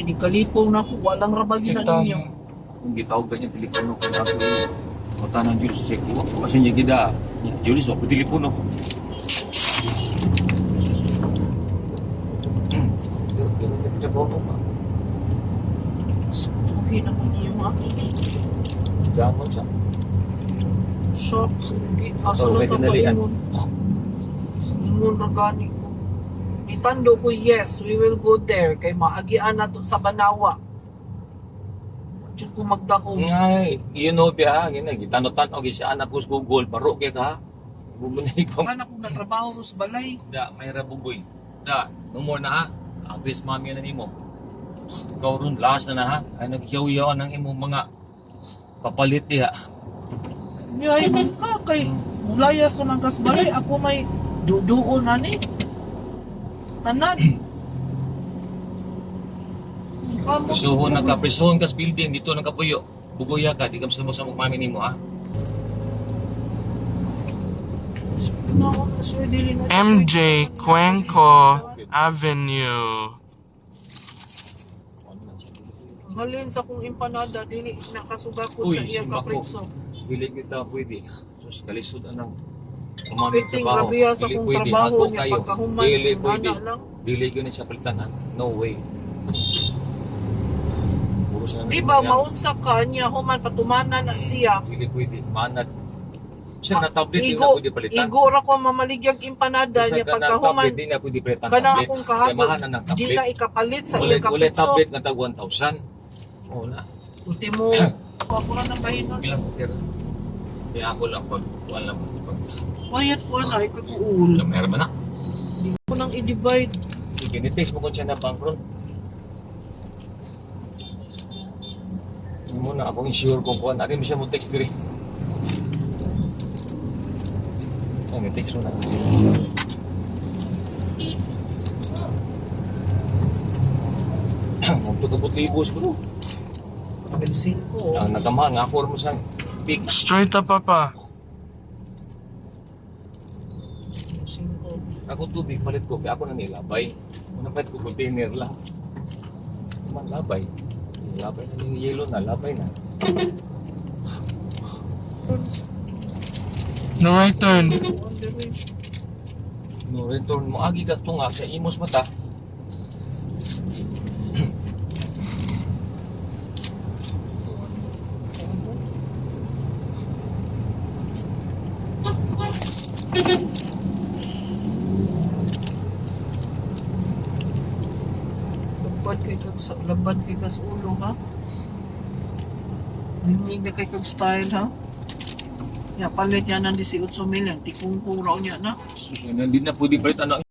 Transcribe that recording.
di kalipong na ko. Walang rabagi na Kita ninyo. Kung gitawag kanya telepono kung ako mata ng Julius check ko. Kasi niya gida. Julius, ako telepono. Okay naman niyo mga Damon siya. shop. Hindi. Asa Oh, na may ito dinalian. Ingon na gani ko. Itando ko, yes, we will go there. Kay maagian na to sa Banawa. Diyan ko magdahong. Ngay, you know biya, gina gitanot-tanot gi siya anak ko sa Google, baro kay ka. Bubunay ko. Anak ko na trabaho sa balay. Da, may rabugoy. Da, no more na ha. Ang Chris mami na nimo. Ikaw ron, last na ha. Ay nagyaw-yaw ng imong mga papalit diha. Yay, ka kay mulaya sa nangkas balay. Ako may duduon na ni. Tanan. Kamo. Prisuhon na ka, prisuhon ka sa building, dito na kapuyo. Bugoya ka, di ka sa mami nimo ha. MJ Cuenco Avenue. Halin sa kong empanada, dili nakasugakod Uy, sa iyang simbako. kaprikso. Dili kita pwede. Sus, kalisod anang. Piting grabiya sa kong trabaho niya pagkahuman. Dili Ana pwede. lang. Dili ko na siya palitanan. No way. Puro siya na Di ba, niya. maunsa ka niya, human patumana na siya. Dili pwede. Manad. Siya na tablet, di na Igo, pwede palitan. igo ra ko mamaligyag empanada Siya niya ka na pagkahuman. tablet, di na pwede palitan Kana tablet. akong Kaya mahal na kahapon, ng di tablet. na ikapalit sa iyang Ulit kapitso. tablet nga tag 1,000. Oo na. Ultimo, kapura ng bahinon. Bilang ko tira. Kaya ako lang pag wala mo. Mayat ko na, ikakuul. Meron ba na? Hindi ko nang i-divide. Sige, ni-text mo kung siya na bankron. Hindi mo na akong sure kung kuhan. Akin mo siya mo text diri. Ay, ni-text mo na. Kung ito kabut-libos ko no. Bensin ko. Ang nagamahan nga ako mo sa big. Straight up, Papa. Bensin ko. Ako tubig palit ko kaya ako na nilabay. Unang palit ko container lang. Naman labay. Labay na yung yellow na, labay na. No right turn. On the way. No return mo agi ka tunga sa imos mata. Labad kay kag sa ulo ha. Ningnig na kay kag style ha. Ya palit yan ng 18 million. Tikong kuraw niya na. Hindi na pwede palit ano